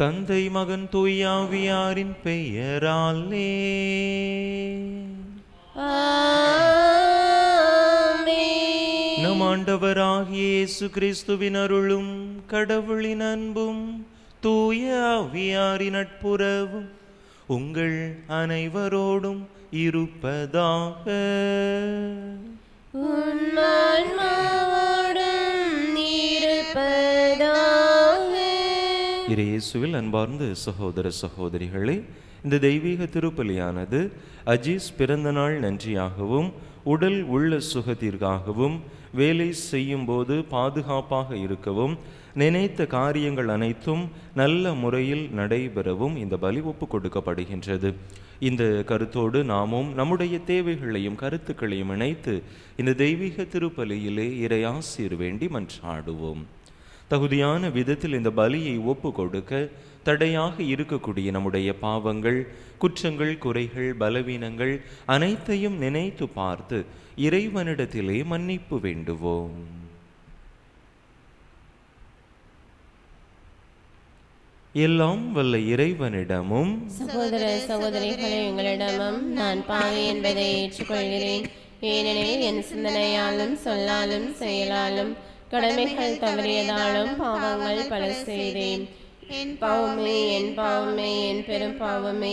தந்தை மகன் தூயாவியாரின் பெயராலே. நம் ஆண்டவராகிய இயேசு கிறிஸ்துவின் அருளும் கடவுளின் அன்பும் தூய ஆவியாரின் நட்புறவும் உங்கள் அனைவரோடும் இருப்பதாக. இயேசுவில் அன்பார்ந்த சகோதர சகோதரிகளே, இந்த தெய்வீக திருப்பலியானது அஜீஸ் பிறந்த நாள் நன்றியாகவும் உடல் உள்ள சுகத்திற்காகவும் வேலை செய்யும் போது பாதுகாப்பாக இருக்கவும் நினைத்த காரியங்கள் அனைத்தும் நல்ல முறையில் நடைபெறவும் இந்த பலி ஒப்பு கொடுக்கப்படுகின்றது. இந்த கருத்தோடு நாமும் நம்முடைய தேவைகளையும் கருத்துக்களையும் இணைத்து இந்த தெய்வீக திருப்பலியிலே இறை ஆசீர் வேண்டி மன்றாடுவோம். தகுதியான விதத்தில் இந்த பலியை ஒப்பு கொடுக்க தடையாக இருக்கக்கூடிய நம்முடைய பாவங்கள், குற்றங்கள், குறைகள், பலவீனங்கள் அனைத்தையும் நினைத்து பார்த்து இறைவனிடத்திலே மன்னிப்பு வேண்டுவோம். எல்லாம் வல்ல இறைவனிடமும் சகோதர சகோதரிகளே உங்களிடமும் நான் பாவி என்பதை ஏற்றுக்கொள்கிறேன். ஏனெனில் என் சிந்தனையாலும் சொல்லாலும் செயலாலும் கடமைகள் தவறியதாலும் பாவங்கள் பல செய்தேன். என் பாவமே என் பாவமே என் பெரும் பாவமே.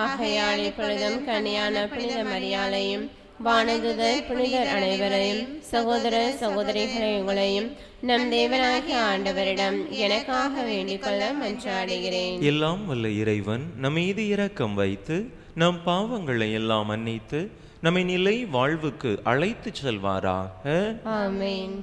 ஆகையால் இப்பொழுதும் கன்னியான புனித மரியாளையும் வானதுதர் புனிதர் அனைவரையும் சகோதர சகோதரிகளை உங்களையும் நம் தேவனாகிய ஆண்டவரிடம் எனக்காக வேண்டிக் கொள்ள மன்றாடுகிறேன். எல்லாம் வல்ல இறைவன் நம் மீது இரக்கம் வைத்து நம் பாவங்களை எல்லாம் மன்னித்து நம்மை நிலை வாழ்வுக்கு அழைத்து செல்வாராக. ஆமென்.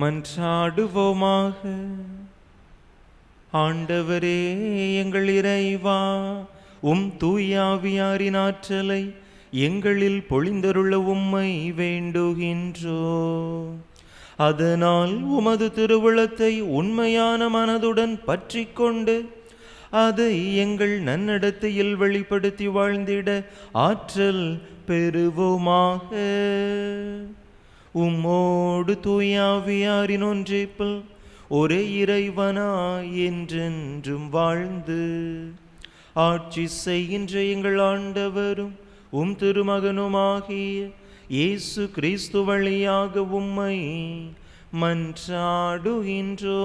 மன்றாடுவோமாக. ஆண்டவரே எங்கள் இறைவா, தூயாவியாரின் ஆற்றலை எங்களில் பொழிந்தருள உம்மை வேண்டுகின்றோ. அதனால் உமது திருவுளத்தை உண்மையான மனதுடன் பற்றி கொண்டு அதை எங்கள் நன்னடத்தையில் வெளிப்படுத்தி வாழ்ந்திட ஆற்றல் பெறுவோமாக. உம்மோடு தூயாவியாரின் ஒன்றிப்பில் ஒரே இறைவனாய் என்றென்றும் வாழ்ந்து ஆட்சி செய்கின்ற எங்கள் ஆண்டவரும் திருமகனுமாகிய இயேசு கிறிஸ்து வழியாக உம்மை மன்றாடுகின்றோ.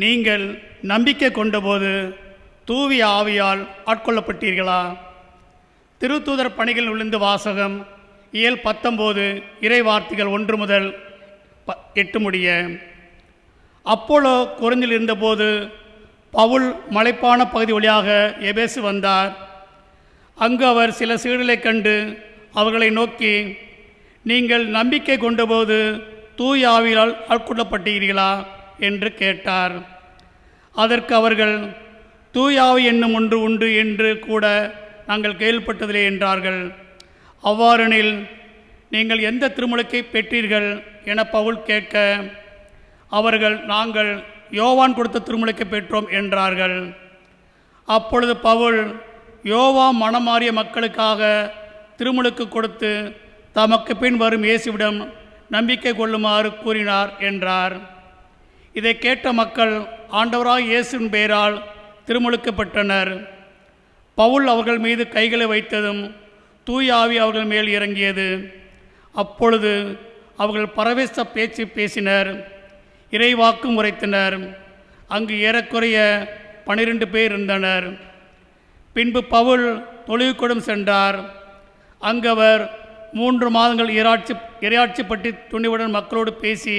நீங்கள் நம்பிக்கை கொண்டபோது தூவிய ஆவியால் ஆட்கொள்ளப்பட்டீர்களா? திருத்தூதர் பணிகள் விழுந்து வாசகம் இயல் 19 இறை வார்த்தைகள் 1 முதல் 8 முடிய. அப்போலோ கொரிந்தில் இருந்தபோது பவுல் மலைப்பான பகுதி வழியாக எபேசு வந்தார். அங்கு அவர் சில சீடர்களைக் கண்டு அவர்களை நோக்கி, நீங்கள் நம்பிக்கை கொண்டபோது தூய ஆவியால் ஆட்கொள்ளப்பட்டீர்களா என்று கேட்டார். அதற்கு அவர்கள், தூயாவி என்னும் ஒன்று உண்டு என்று கூட நாங்கள் கேள்விப்பட்டதில்லை என்றார்கள். அவ்வாறெனில் நீங்கள் எந்த திருமுழுக்கை பெற்றீர்கள் என பவுல் கேட்க, அவர்கள், நாங்கள் யோவான் கொடுத்த திருமுழுக்கை பெற்றோம் என்றார்கள். அப்பொழுது பவுல், யோவான் மனமாறிய மக்களுக்காக திருமுழுக்கு கொடுத்து தமக்கு பின் வரும் இயேசுவிடம் நம்பிக்கை கொள்ளுமாறு கூறினார் என்றார். இதை கேட்ட மக்கள் ஆண்டவராய் இயேசுவின் பெயரால் திருமுழுக்கப்பட்டனர். பவுல் அவர்கள் மீது கைகளை வைத்ததும் தூய ஆவி அவர்கள் மேல் இறங்கியது. அப்பொழுது அவர்கள் பரவேச பேச்சு பேசினர், இறைவாக்கும் உரைத்தனர். அங்கு ஏறக்குறைய 12 பேர் இருந்தனர். பின்பு பவுல் தொழுவிக்கூடம் சென்றார். அங்கு அவர் 3 மாதங்கள் இறையாட்சி பற்றி துணிவுடன் மக்களோடு பேசி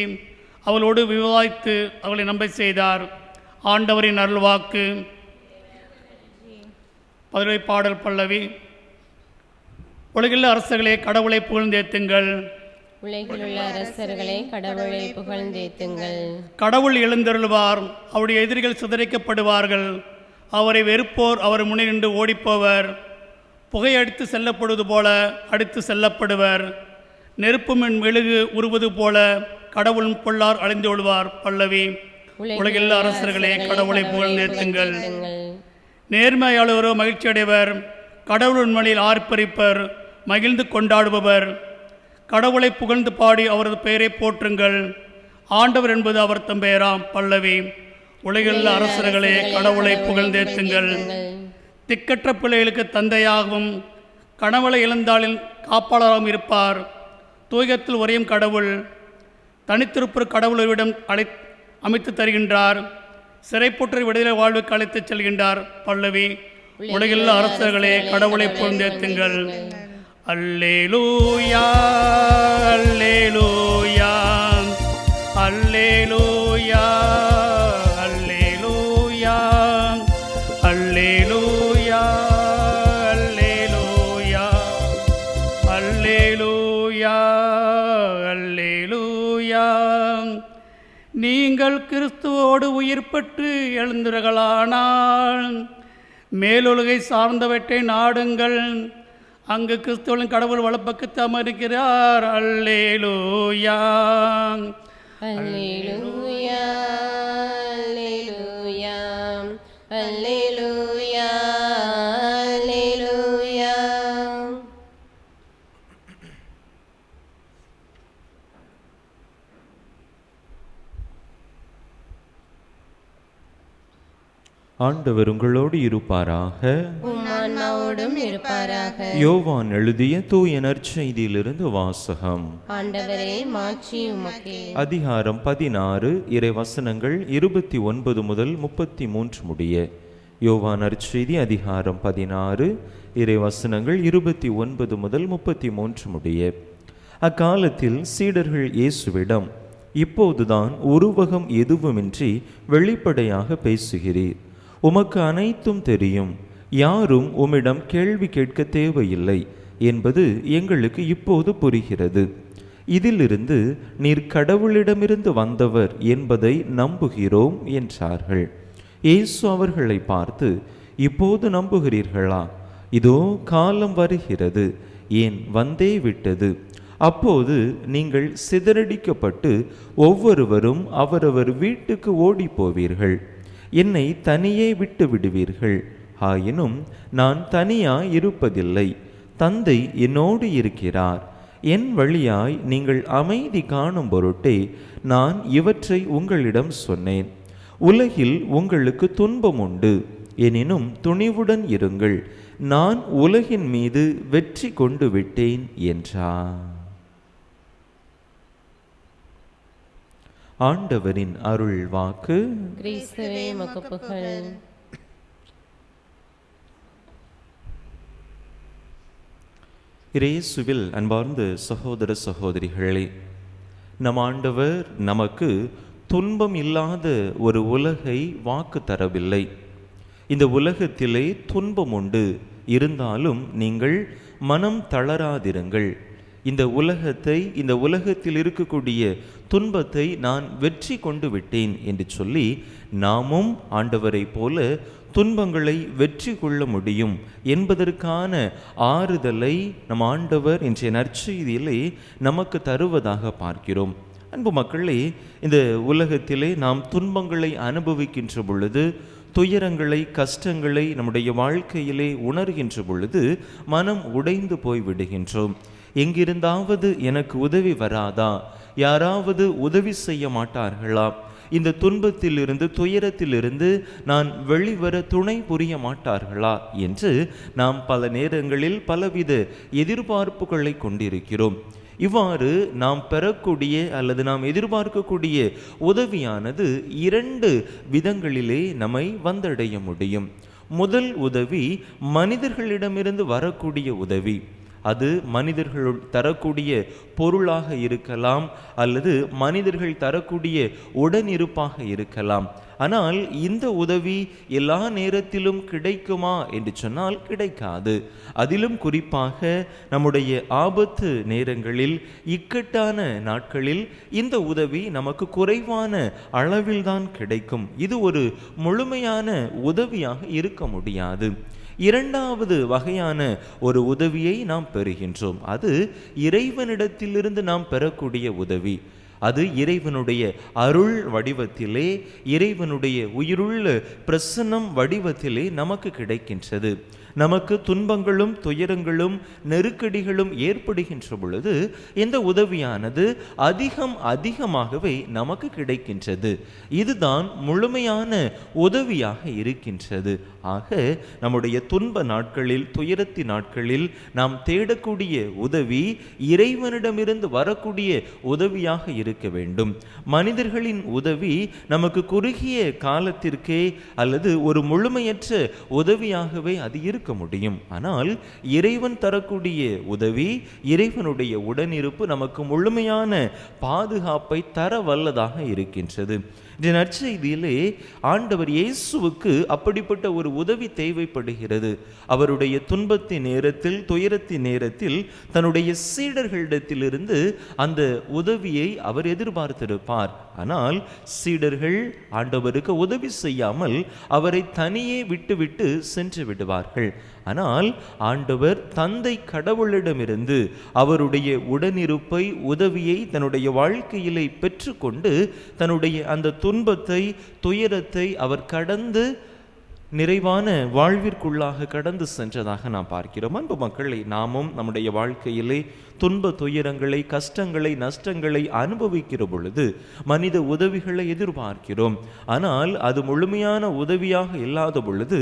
அவளோடு விவாதித்து அவளை நம்ப செய்தார். ஆண்டவரின் அருள்வாக்கு. பதிலுரை பாடல் பல்லவி. உலகில் அரசர்களே கடவுளை புகழ்ந்தேத்துங்கள். உலகில் உள்ள அரசர்களே கடவுளை புகழ்ந்தேத்துங்கள். கடவுள் எழுந்தருள்வார், அவருடைய எதிரிகள் சிதறிக்கப்படுவார்கள். அவரை வெறுப்போர் அவர் முன்னின்று ஓடிப்போவர். புகையடித்து செல்லப்படுவது போல அடித்து செல்லப்படுவர். நெருப்பு மின் மெழுகு உருவது போல கடவுள் பொல்லார் அழிந்து கொள்வார். பல்லவி. உலகில் அரசர்களே கடவுளை புகழ்ந்தேத்துங்கள். நேர்மையாளரோ மகிழ்ச்சி அடைவர், கடவுளின் மொழியில் ஆர்ப்பரிப்பர், மகிழ்ந்து கொண்டாடுபவர். கடவுளை புகழ்ந்து பாடி அவரது பெயரை போற்றுங்கள். ஆண்டவர் என்பது அவர் தம் பெயராம். பல்லவி. உலகில் அரசர்களே கடவுளை புகழ்ந்தேத்துங்கள். திக்கற்ற பிள்ளைகளுக்கு தந்தையாகவும் கணவளை இழந்தாளின் காப்பாளராகவும் இருப்பார். தூயத்தில் உரையும் கடவுள் தனித்திருப்பர் கடவுளிடம் அமைத்து தருகின்றார். சிறைப்புற்ற விடுதலை வாழ்வுக்கு அழைத்துச் செல்கின்றார். பல்லவி. உலகில் அரசர்களே கடவுளை புகழ்ந்தேத்துங்கள். அல்லேலூயா அல்லேலூயா அல்லேலூயா அல்லேலூயா அல்லேலூயா அல்லேலூயா அல்லேலூயா அல்லேலூயா. நீங்கள் கிறிஸ்துவோடு உயிர் பெற்று எழுந்தவர்களானால் மேலுலகை சார்ந்தவற்றை நாடுங்கள். அங்கு கிறிஸ்துவின் கடவுள் வலப்பக்கத்து அமர்கிறார். அல்லேலூயா அல்லேலூயா அல்லேலூயா அல்லேலூயா அல்லேலூயா. ஆண்டவர் உங்களோடு இருப்பாராக. உம் ஆன்மாவோடும் இருப்பாராக. யோவான் எழுதிய தூய நற்செய்தியிலிருந்து வாசகம். ஆண்டவரே மாட்சி உமக்கே. அதிகாரம் 16 இறை வசனங்கள் 29 முதல் 33 முடிய. யோவான் நற்செய்தி அதிகாரம் 16 இறை வசனங்கள் 29 முதல் 33 முடிய. அக்காலத்தில் சீடர்கள் இயேசுவிடம், இப்போதுதான் உருவகம் எதுவுமின்றி வெளிப்படையாக பேசுகிறீர். உமக்கு அனைத்தும் தெரியும், யாரும் உம்மிடம் கேள்வி கேட்க தேவையில்லை என்பது எங்களுக்கு இப்போது புரிகிறது. இதிலிருந்து நீர் கடவுளிடமிருந்து வந்தவர் என்பதை நம்புகிறோம் என்றார்கள். இயேசு அவர்களை பார்த்து, இப்போது நம்புகிறீர்களா? இதோ காலம் வருகிறது, ஏன் வந்தே விட்டது, அப்போது நீங்கள் சிதறடிக்கப்பட்டு ஒவ்வொருவரும் அவரவர் வீட்டுக்கு ஓடி போவீர்கள். என்னை தனியே விட்டு விடுவீர்கள். ஆயினும் நான் தனியாய் இருப்பதில்லை, தந்தை என்னோடு இருக்கிறார். என் வழியாய் நீங்கள் அமைதி காணும் பொருட்டே நான் இவற்றை உங்களிடம் சொன்னேன். உலகில் உங்களுக்கு துன்பம் உண்டு, எனினும் துணிவுடன் இருங்கள், நான் உலகின் மீது வெற்றி கொண்டு விட்டேன் என்றார். ஆண்டவரின் அருள் வாக்கு. கிறிஸ்துவே உமக்கு புகழ். இயேசுவில் அன்பார்ந்த சகோதர சகோதரிகளே, நம் ஆண்டவர் நமக்கு துன்பம் இல்லாத ஒரு உலகை வாக்கு தரவில்லை. இந்த உலகத்திலே துன்பம் உண்டு, இருந்தாலும் நீங்கள் மனம் தளராதிருங்கள். இந்த உலகத்தில் இருக்கக்கூடிய துன்பத்தை நான் வெற்றி கொண்டு விட்டேன் என்று சொல்லி நாமும் ஆண்டவரை போல துன்பங்களை வெற்றி கொள்ள முடியும் என்பதற்கான ஆறுதலை நம் ஆண்டவர் இன்றைய நற்செய்தியிலே நமக்கு தருவதாக பார்க்கிறோம். அன்பு மக்களே, இந்த உலகத்திலே நாம் துன்பங்களை அனுபவிக்கின்ற பொழுது, துயரங்களை, கஷ்டங்களை நம்முடைய வாழ்க்கையிலே உணர்கின்ற பொழுது மனம் உடைந்து போய் விடுகின்றோம். எங்கிருந்தாவது எனக்கு உதவி வராதா? யாராவது உதவி செய்ய மாட்டார்களா? இந்த துன்பத்திலிருந்து துயரத்திலிருந்து நான் வெளிவர துணை புரிய மாட்டார்களா என்று நாம் பல நேரங்களில் பலவித எதிர்பார்ப்புகளை கொண்டிருக்கிறோம். இவ்வாறு நாம் பெறக்கூடிய அல்லது நாம் எதிர்பார்க்கக்கூடிய உதவியானது 2 விதங்களிலே நம்மை வந்தடைய முடியும். முதல் உதவி மனிதர்களிடமிருந்து வரக்கூடிய உதவி. அது மனிதர்கள் தரக்கூடிய பொருளாக இருக்கலாம் அல்லது மனிதர்கள் தரக்கூடிய உடனிருப்பாக இருக்கலாம். ஆனால் இந்த உதவி எல்லா நேரத்திலும் கிடைக்குமா என்று சொன்னால் கிடைக்காது. அதிலும் குறிப்பாக நம்முடைய ஆபத்து நேரங்களில், இக்கட்டான நாட்களில் இந்த உதவி நமக்கு குறைவான அளவில்தான் கிடைக்கும். இது ஒரு முழுமையான உதவியாக இருக்க முடியாது. 2வது வகையான ஒரு உதவியை நாம் பெறுகின்றோம். அது இறைவனிடத்திலிருந்து நாம் பெறக்கூடிய உதவி. அது இறைவனுடைய அருள் வடிவத்திலே, இறைவனுடைய உயிருள்ள பிரசன்னம் வடிவத்திலே நமக்கு கிடைக்கின்றது. நமக்கு துன்பங்களும் துயரங்களும் நெருக்கடிகளும் ஏற்படுகின்ற பொழுது இந்த உதவியானது அதிகமாகவே நமக்கு கிடைக்கின்றது. இதுதான் முழுமையான உதவியாக இருக்கின்றது. ஆக நம்முடைய துன்ப நாட்களில், துயரத்தின் நாட்களில் நாம் தேடக்கூடிய உதவி இறைவனிடமிருந்து வரக்கூடிய உதவியாக இருக்க வேண்டும். மனிதர்களின் உதவி நமக்கு குறுகிய காலத்திற்கே அல்லது ஒரு முழுமையற்ற உதவியாகவே அது இருக்க முடியும். ஆனால் இறைவன் தரக்கூடிய உதவி, இறைவனுடைய உடனிருப்பு நமக்கு முழுமையான பாதுகாப்பை தர வல்லதாக இருக்கின்றது. இந்த நற்செய்தியிலே ஆண்டவர் இயேசுவுக்கு அப்படிப்பட்ட ஒரு உதவி தேவைப்படுகிறது. அவருடைய துன்பத்தின் நேரத்தில், துயரத்தின் நேரத்தில் தன்னுடைய சீடர்களிடத்திலிருந்து அந்த உதவியை அவர் எதிர்பார்த்திருப்பார். ஆனால் சீடர்கள் ஆண்டவருக்கு உதவி செய்யாமல் அவரை தனியே விட்டுவிட்டு சென்று விடுவார்கள். ஆனால் ஆண்டவர் தந்தை கடவுளிடமிருந்து அவருடைய உடனிருப்பை, உதவியை தன்னுடைய வாழ்க்கையிலே பெற்றுக்கொண்டு தன்னுடைய அந்த துன்பத்தை, துயரத்தை அவர் கடந்து நிறைவான வாழ்விற்குள்ளாக கடந்து சென்றதாக நாம் பார்க்கிறோம். அன்பு மக்களை, நாமும் நம்முடைய வாழ்க்கையிலே துன்ப துயரங்களை, கஷ்டங்களை, நஷ்டங்களை அனுபவிக்கிற பொழுது மனித உதவிகளை எதிர்பார்க்கிறோம். ஆனால் அது முழுமையான உதவியாக இல்லாத பொழுது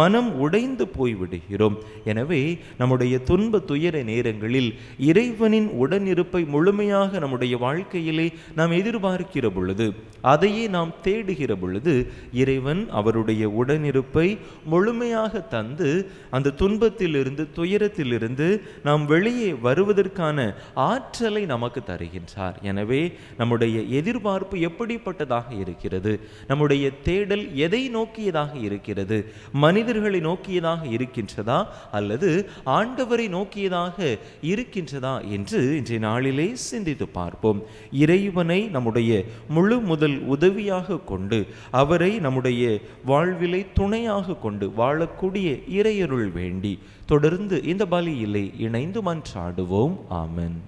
மனம் உடைந்து போய்விடுகிறோம். எனவே நம்முடைய துன்ப துயர நேரங்களில் இறைவனின் உடனிருப்பை முழுமையாக நம்முடைய வாழ்க்கையிலே நாம் எதிர்பார்க்கிற பொழுது, அதையே நாம் தேடுகிற பொழுது இறைவன் அவருடைய உடனிருப்பை முழுமையாக தந்து அந்த துன்பத்திலிருந்து, துயரத்திலிருந்து நாம் வெளியே வருவதற்கு ஆற்றலை நமக்கு தருகின்றார். எனவே நம்முடைய எதிர்பார்ப்பு எப்படிப்பட்டதாக இருக்கிறது? நம்முடைய தேடல் எதை நோக்கியதாக இருக்கிறது? மனிதர்களை நோக்கியதாக இருக்கின்றதா அல்லது ஆண்டவரை நோக்கியதாக இருக்கின்றதா என்று இன்றைய நாளிலே சிந்தித்து பார்ப்போம். இறைவனை நம்முடைய முழு முதல் உதவியாக கொண்டு, அவரை நம்முடைய வாழ்விலை துணையாக கொண்டு வாழக்கூடிய இறையருள் வேண்டி தொடர்ந்து இந்த பலியிலே இணைந்து மன்றாடுவோம். ஆமென்.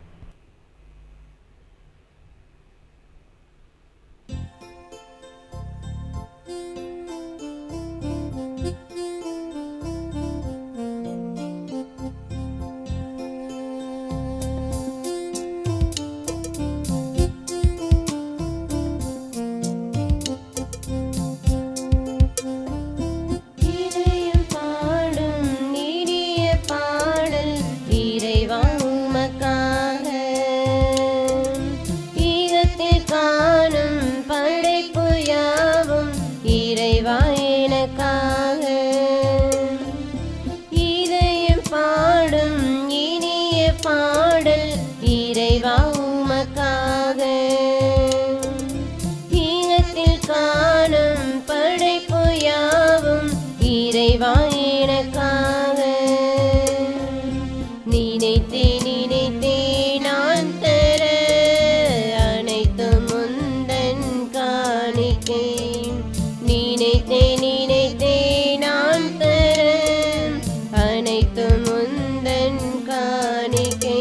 முந்தன் காணிக்கை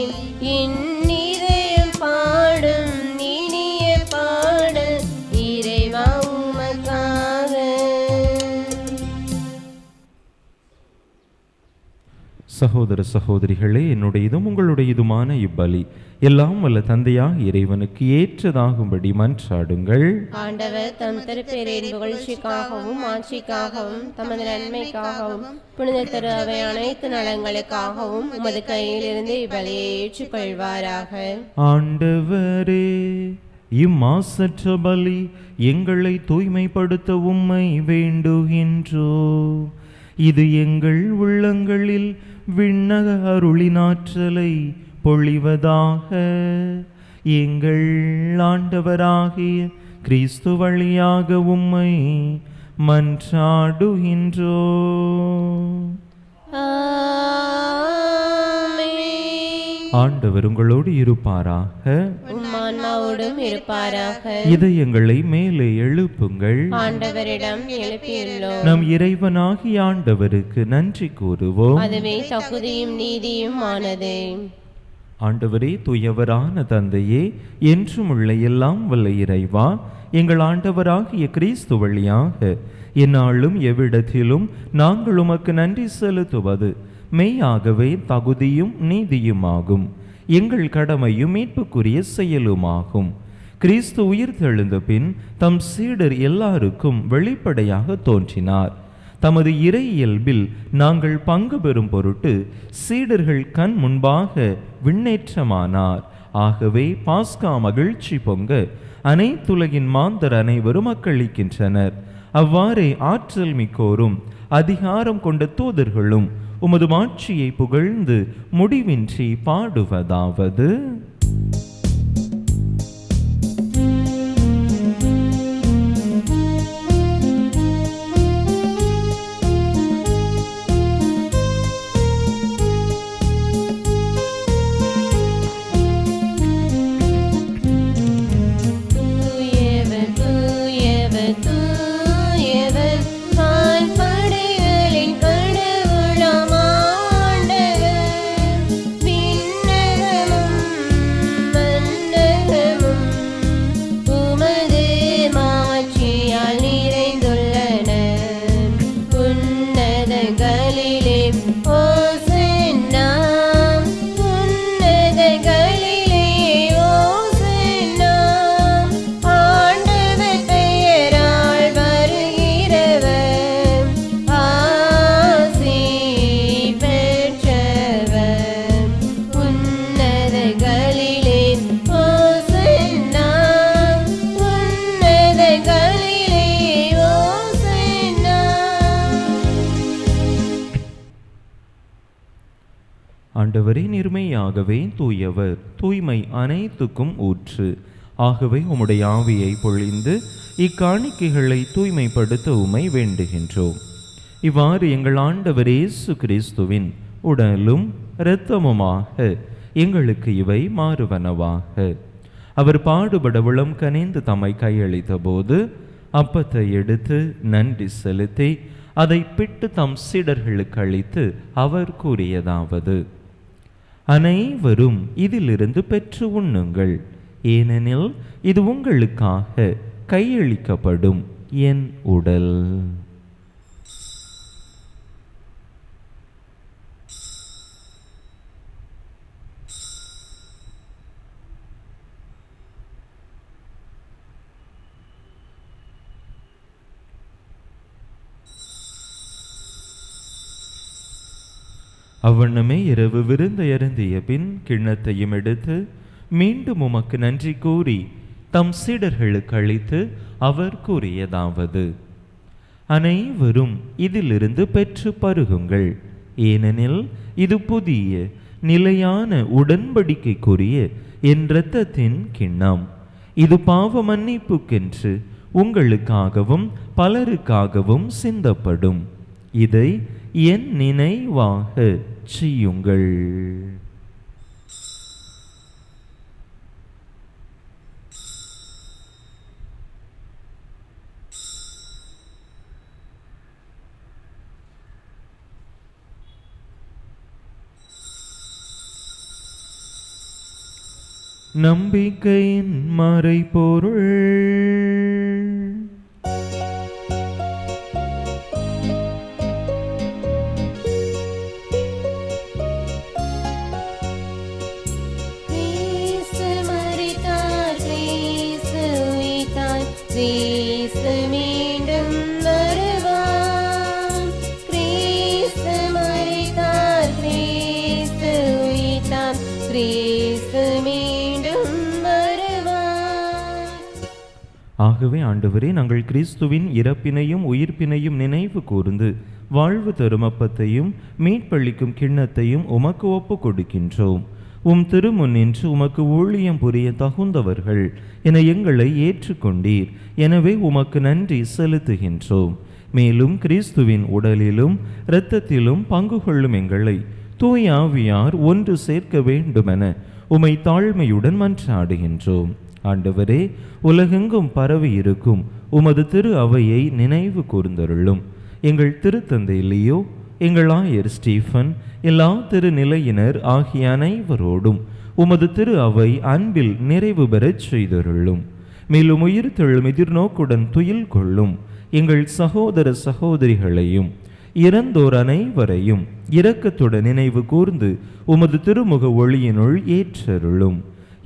என் இதயம் பாடும் இனிய சகோதர சகோதரிகளே, என்னுடையதும் உங்களுடையதுமான இப்பலி எல்லாம் வல்ல தந்தையாக இறைவனுக்கு ஏற்றதாகும்படி மன்றாடுங்கள். ஆண்டவர் தம் திருப்பேரின் புகழ்ச்சிக்காகவும் ஆட்சிக்காகவும் தமது நன்மைக்காகவும் புனித திரு அவை அனைத்து நலங்களுக்காகவும் உமது கையில் இருந்து இப்பலியை ஏற்றுக்கொள்வாராக. ஆண்டவரே, இம்மாசற்ற பலி எங்களை தூய்மைப்படுத்த உம்மை வேண்டுகின்றோ. இது எங்கள் உள்ளங்களில் விண்ணக அருளினாற்றலை பொழிவதாக. எங்கள் ஆண்டவராகிய கிறிஸ்து வழியாக உம்மை மன்றாடுகின்றோ. ஆண்டவர் உங்களோடு இருப்பாராக. உம்மான்மாவோடும் இருப்பாராக. இதயங்களை மேலே எழுப்புங்கள். ஆண்டவரிடம் எழுப்பியுள்ளோம். நம் இறைவனாகிய ஆண்டவருக்கு நன்றி கூறுவோம். அதுவே தகுதியும் நீதியும் ஆனது. ஆண்டவரே, தூயவரான தந்தையே, என்றும் உள்ள எல்லாம் வல்ல இறைவா, எங்கள் ஆண்டவராகிய கிறிஸ்து வழியாக எந்நாளும் எவ்விடத்திலும் நாங்கள் உமக்கு நன்றி செலுத்துவது மெய்யாகவே தகுதியும் நீதியுமாகும். எங்கள் கடமையும் மீட்புக்குரிய செயலுமாகும். கிறிஸ்து உயிர்த்தெழுந்த பின் தம் சீடர் எல்லாருக்கும் வெளிப்படையாக தோன்றினார். தமது இறை இயல்பில் நாங்கள் பங்கு பெறும் பொருட்டு சீடர்கள் கண் முன்பாக விண்ணேற்றமானார். ஆகவே பாஸ்கா மகிழ்ச்சி பொங்க அனைத்துலகின் மாந்தர் அனைவரும் அக்களிக்கின்றனர். அவ்வாறே ஆற்றல் மிக்கோரும் அதிகாரம் கொண்ட தூதர்களும் உமது மாட்சியை புகழ்ந்து முடிவின்றி பாடுவதாவது: ஆண்டவரே, நிர்மையாகவே தூயவர், தூய்மை அனைத்துக்கும் ஊற்று. ஆகவே உம்முடைய ஆவியை பொழிந்து இக்காணிக்கைகளை தூய்மைப்படுத்த உம்மை வேண்டுகின்றோம். இவ்வாறு எங்கள் ஆண்டவர் இயேசு கிறிஸ்துவின் உடலும் இரத்தமுமாக எங்களுக்கு இவை மாறுவனவாக. அவர் பாடுபட உளம் கனிந்து தம்மை கையளித்த போது அப்பத்தை எடுத்து நன்றி செலுத்தி அதை பிட்டு தம் சீடர்களுக்கு அளித்து அவர் கூறியதாவது: அனைவரும் இதிலிருந்து பெற்று உண்ணுங்கள், ஏனெனில் இது உங்களுக்காக கையளிக்கப்படும் என் உடல். அவ்வண்ணமே இரவு விருந்தை அருந்திய பின் கிண்ணத்தையும் எடுத்து மீண்டும் உமக்கு நன்றி கூறி தம் சீடர்களுக்கு அளித்து அவர் கூறியதாவது: அனைவரும் இதிலிருந்து பெற்று பருகுங்கள், ஏனெனில் இது புதிய நிலையான உடன்படிக்கைக்குரிய என் இரத்தத்தின் கிண்ணம். இது பாவ மன்னிப்புக்கென்று உங்களுக்காகவும் பலருக்காகவும் சிந்தப்படும். இதை என் நினைவாக செய்யுங்கள். நம்பிக்கையின் மறைபொருள். ஆகவே ஆண்டவரே, நாங்கள் கிறிஸ்துவின் இறப்பினையும் உயிர்ப்பினையும் நினைவு கூர்ந்து வாழ்வு தரும் அப்பத்தையும் மீட்பளிக்கும் கிண்ணத்தையும் உமக்கு ஒப்பு கொடுக்கின்றோம். உம் திருமுன் நின்று உமக்கு ஊழியம் புரிய தகுந்தவர்கள் என எங்களை ஏற்றுக்கொண்டீர். எனவே உமக்கு நன்றி செலுத்துகின்றோம். மேலும் கிறிஸ்துவின் உடலிலும் இரத்தத்திலும் பங்கு கொள்ளும் எங்களை தூய ஆவியார் ஒன்று சேர்க்க வேண்டுமென உமை தாழ்மையுடன் மன்றாடுகின்றோம். ஆண்டவரே, உலகெங்கும் பரவி இருக்கும் உமது திரு அவையை நினைவு கூர்ந்தருளும். எங்கள் திருத்தந்தை லியோ, எங்கள் ஆயர் ஸ்டீஃபன், எல்லா திருநிலையினர் ஆகிய அனைவரோடும் உமது திரு அவை அன்பில் நிறைவு பெறச் செய்தருளும். மேலும் உயிர்த்தெழும் எதிர்நோக்குடன் துயில் கொள்ளும் எங்கள் சகோதர சகோதரிகளையும் இறந்தோர் அனைவரையும் இரக்கத்துடன் நினைவு கூர்ந்து உமது திருமுக ஒளியினுள் ஏற்றருளும்.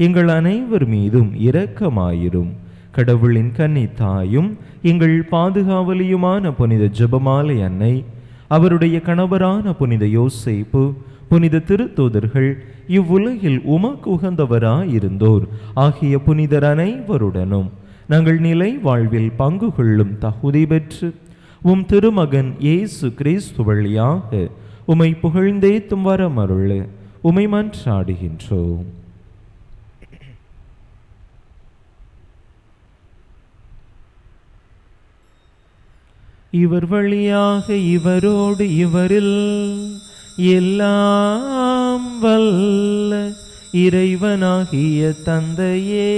எங்கள் அனைவர் மீதும் இரக்கமாயிரும். கடவுளின் கன்னித்தாயும் எங்கள் பாதுகாவலியுமான புனித ஜெபமாலை அன்னை, அவருடைய கணவரான புனித யோசேப்பு, புனித திருத்தூதர்கள், இவ்வுலகில் உமக்கு உகந்தவராயிருந்தோர் ஆகிய புனிதர் அனைவருடனும் நாங்கள் நிலை வாழ்வில் பங்கு கொள்ளும் தகுதி பெற்று உம் திருமகன் இயேசு கிறிஸ்து வழியாக உமை புகழ்ந்தேத்தும் வரமருள உமை மன்றாடுகின்றோம். இவர் வழியாக இவரோடு இவரில் எல்லாம் வல்ல இறைவனாகிய தந்தையே,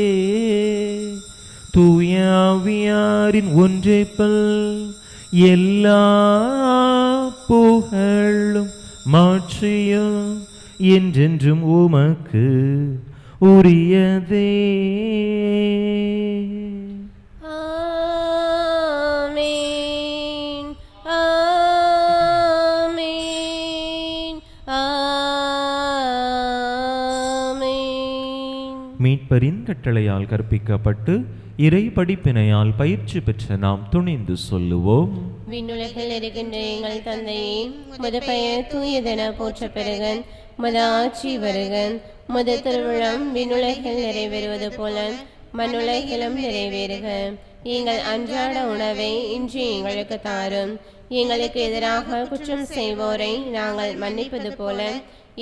தூய ஆவியாரின் ஒன்றைப்பல் எல்லா புகழும் மாட்சியும் என்றென்றும் உமக்கு உரியதே. ஆமென், ஆமென், ஆமென். மீட்பரின் கட்டளையால் கற்பிக்கப்பட்டு இறை படிப்பினையால் பயிற்சி பெற்ற நாம் துணிந்து சொல்லுவோம். விண்ணுலகில் இருக்கின்ற எங்கள் தந்தையே, உமது பெயர் தூயதென போற்ற பெறுக. உமது ஆட்சி வருக. உமது திருவிழம் விண்ணுலகில் நிறைவேறுவது போல மண்ணுலகிலும் நிறைவேறுக. எங்கள் அன்றாட உணவை இன்று எங்களுக்கு தாரும். எங்களுக்கு எதிராக குற்றம் செய்வோரை நாங்கள் மன்னிப்பது போல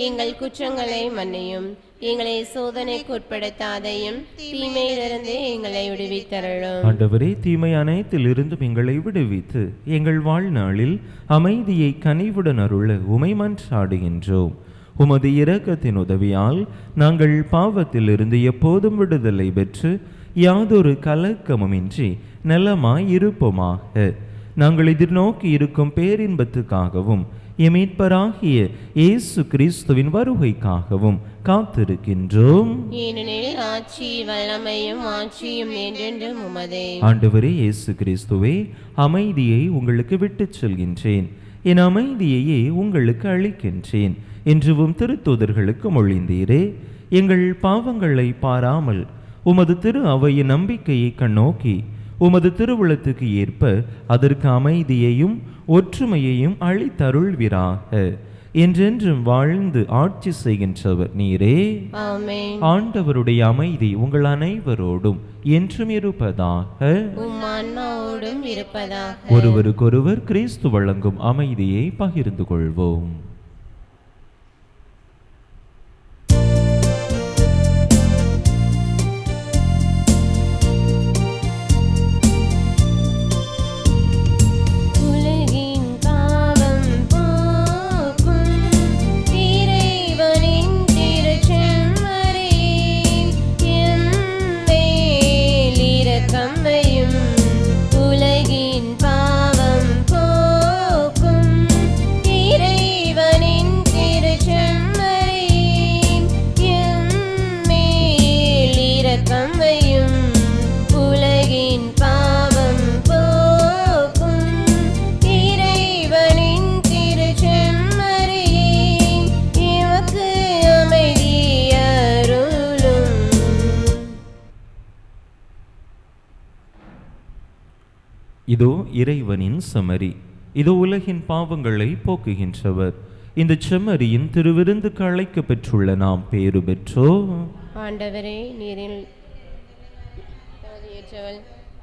எங்கள் குற்றங்களை மன்னியும். எங்களை சோதனைக்கு உட்படுத்தாதையும் தீமையிலிருந்து எங்களை விடுவித்தருளும். ஆண்டவரே, தீமை அனைத்திலிருந்தும் எங்களை விடுவித்து எங்கள் வாழ்நாளில் அமைதியை கனிவுடன் அருள உமை மன்றாடுகின்றோம். உமது இரக்கத்தின் உதவியால் நாங்கள் பாவத்திலிருந்து எப்போதும் விடுதலை பெற்று யாதொரு கலக்கமுமின்றி நலமாய் இருப்போமாக. நாங்கள் எதிர்நோக்கி இருக்கும் பேரின்பத்துக்காகவும் எமீட்பராகிய இயேசு கிறிஸ்துவின் வருகைக்காகவும் காத்திருக்கின்றோம். ஏனெனில் ஆட்சி வல்லமையும் ஆட்சியும் என்றென்றும் உமதே. ஆண்டவரே இயேசு கிறிஸ்துவே, அமைதியை உங்களுக்கு விட்டுச் செல்கின்றேன், என் அமைதியையே உங்களுக்கு அளிக்கின்றேன் என்றும் திருத்தூதர்களுக்கு மொழிந்தீரே. எங்கள் பாவங்களை பாராமல் உமது திரு அவையின் நம்பிக்கையை கண்ணோக்கி உமது திருவுளத்துக்கு ஏற்ப அதற்கு அமைதியையும் ஒற்றுமையையும் அளித்தருள்வீராக. என்றென்றும் வாழ்ந்து ஆட்சி செய்கின்றவர் நீரே. ஆமென். ஆண்டவருடைய அமைதி உங்கள் அனைவரோடும் என்றும் இருப்பதாக. உம் ஆன்மாவோடும் இருப்பதாக. ஒருவருக்கொருவர் கிறிஸ்து வழங்கும் அமைதியை பகிர்ந்து கொள்வோம். இதோ இறைவனின் செம்மறி, இதோ உலகின் பாவங்களை போக்குகின்றவர். இந்த செம்மறியின் திருவிருந்துக்கு அழைக்க பெற்றுள்ள நாம் பேறு பெற்றோ. ஆண்டவரே, நீரில் ஏற்றவள்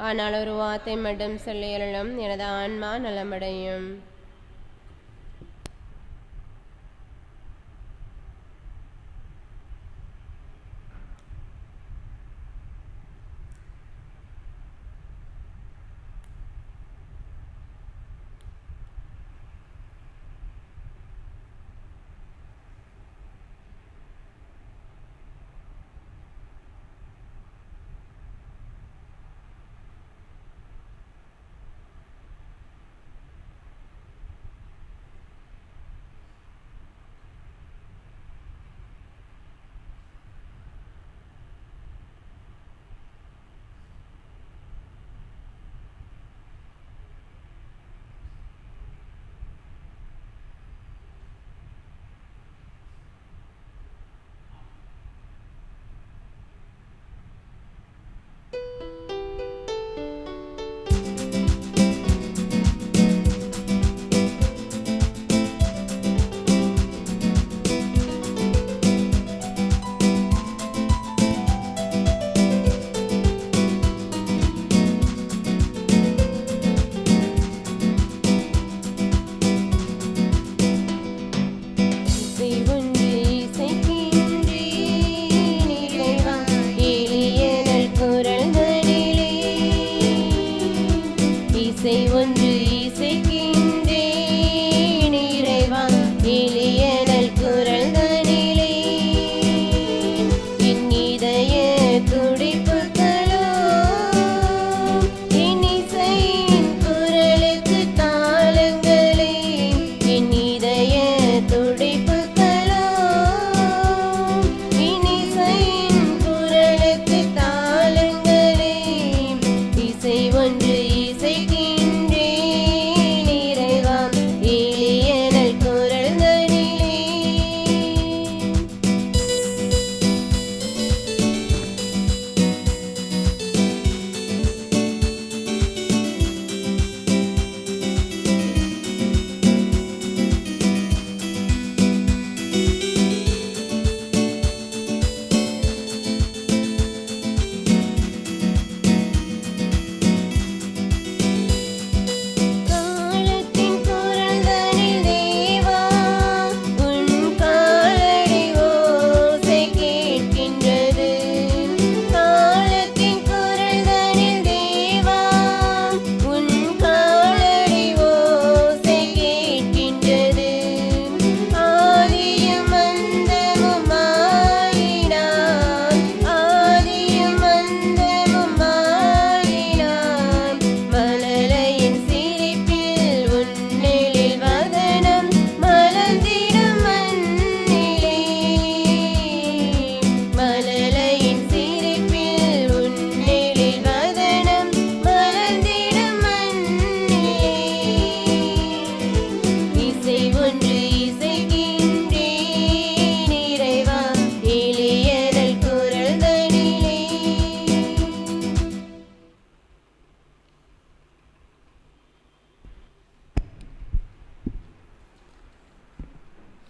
ஆனால் ஒரு வார்த்தை மட்டும் சொல்லியலும் எனது ஆன்மா நலமடையும்.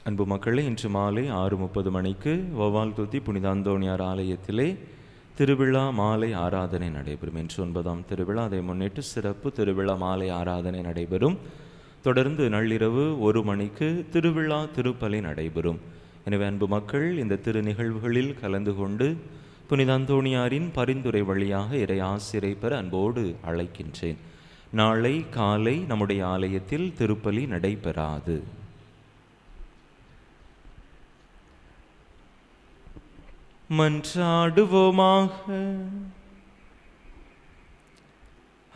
அன்பு மக்களே, இன்று மாலை 6:30 மணிக்கு வௌவால் தூத்தி புனித அந்தோணியார் ஆலயத்திலே திருவிழா மாலை ஆராதனை நடைபெறும். இன்று 9ஆம் திருவிழா. அதை முன்னிட்டு சிறப்பு திருவிழா மாலை ஆராதனை நடைபெறும். தொடர்ந்து நள்ளிரவு 1 மணிக்கு திருவிழா திருப்பலி நடைபெறும். எனவே அன்பு மக்கள், இந்த திரு நிகழ்வுகளில் கலந்து கொண்டு புனித அந்தோணியாரின் பரிந்துரை வழியாக இறை ஆசிரை பெற அன்போடு அழைக்கின்றேன். நாளை காலை நம்முடைய ஆலயத்தில் திருப்பலி நடைபெறாது. மன்றாடுவோமாக.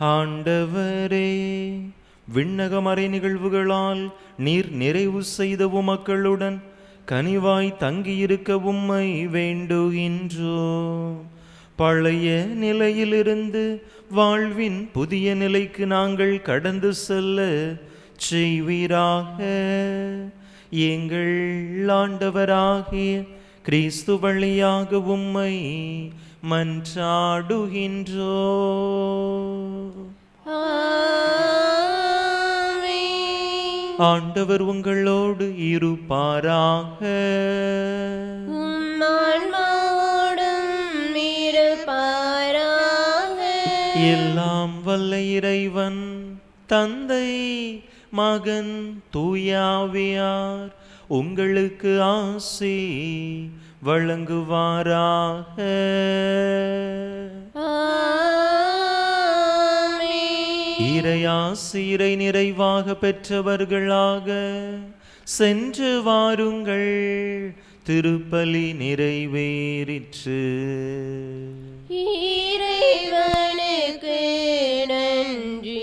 ஆண்டவரே, விண்ணகமறை நிகழ்வுகளால் நீர் நிறைவு செய்த உமக்களுடன் கனிவாய் தங்கியிருக்க உம்மை வேண்டுகின்றோம். பழைய நிலையிலிருந்து வாழ்வின் புதிய நிலைக்கு நாங்கள் கடந்து செல்ல செய்வீராக. எங்கள் ஆண்டவராகிய கிறிஸ்து வழியாக உம்மை மன்றாடுகின்றோம். ஆண்டவர் உங்களோடு இருப்பாராக. எல்லாம் வல்ல இறைவன் தந்தை மகன் தூயாவியார் உங்களுக்கு ஆசி வழங்குவாராக. இறையாசிரை நிறைவாக பெற்றவர்களாக சென்று வாருங்கள். திருப்பலி நிறைவேறிற்று. இறைவனுக்கு நன்றி.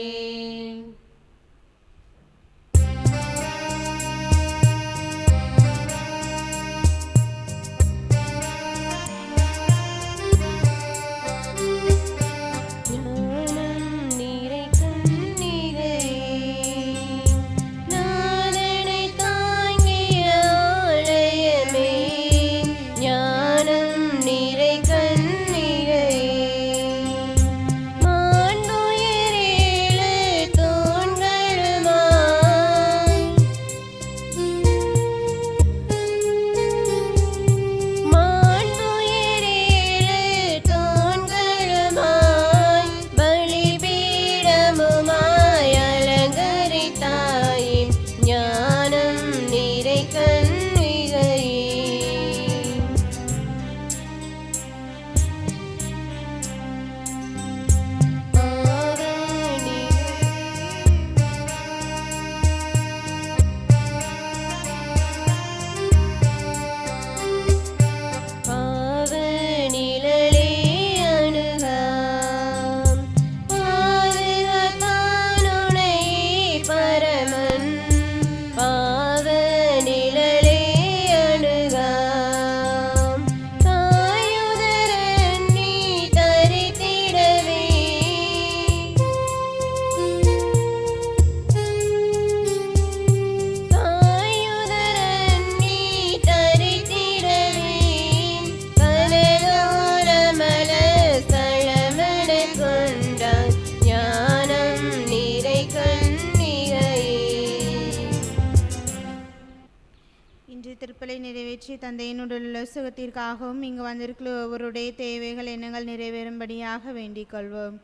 திருப்பலை நிறைவேற்றி தந்தையினுடைய சுகத்திற்காகவும் இங்கு வந்திருக்கிற ஒவ்வொருடைய தேவைகள் எண்ணங்கள் நிறைவேறும்படியாக வேண்டிக் கொள்வோம்.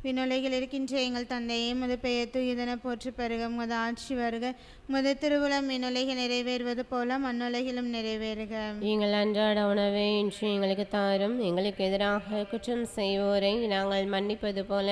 விண்ணுலகில் இருக்கின்ற எங்கள் தந்தையே, உமது பெயர் தூயதென போற்றி பெருக, உமது ஆட்சி வருக, உமது திருவுளம் விண்ணுலகில் நிறைவேறுவது போல மண்ணுலகிலும் நிறைவேறுக. எங்கள் அன்றாட உணவை இன்று எங்களுக்கு தாரும். எங்களுக்கு எதிராக குற்றம் செய்வோரை நாங்கள் மன்னிப்பது போல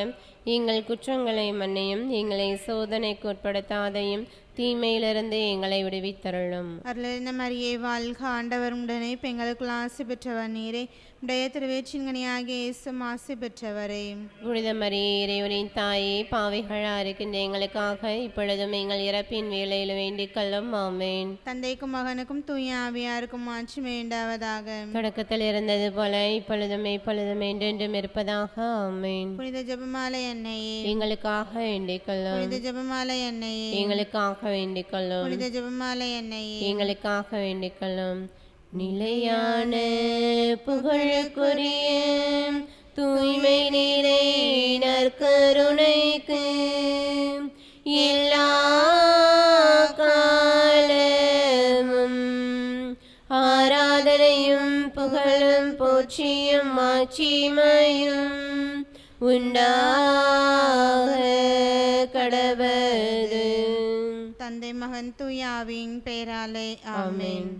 எங்கள் குற்றங்களை மன்னியும். எங்களை சோதனைக்கு உட்படுத்தாதையும் தீமையிலிருந்து எங்களை விடுவித்தருளும். அருளிருந்த மரியே வாழ்க, ஆண்டவர் உடனே பெண்களுக்குள் ஆசி பெற்றவர் நீரே. உடைய திருவேற்றின்கனியாகிய இயேசுவும் ஆசி பெற்றவரே. புனித மரியே, இறைவனின் தாயே, பாவிகளா இருக்கின்ற எங்களுக்காக இப்பொழுதும் எங்கள் இறப்பின் வேளையில் வேண்டிக் கொள்ளும். ஆமேன். தந்தைக்கும் மகனுக்கும் தூய ஆவியாருக்கும் ஆட்சி வேண்டாவதாக. தொடக்கத்தில் இருந்தது போல இப்பொழுதும் எப்பொழுதும் என்றென்றும் இருப்பதாக. ஆமேன். புனித ஜெபமாலை அன்னையே, எங்களுக்காக வேண்டிக் கொள்ளும். புனித ஜெபமாலை அன்னையே, எங்களுக்காக வேண்டிக் கொள்ளும். புனித ஜெபமாலை அன்னையே, எங்களுக்காக வேண்டிக் கொள்ளும். நிலையான புகழுக்குரிய தூய்மை நிறை நற்கருணைக்கு எல்லா காலமும் ஆராதனையும் புகழும் போற்றியும் மாட்சிமையும் உண்டாக கடவது. தந்தை மகன் தூய ஆவியின் பெயராலே. ஆமென்.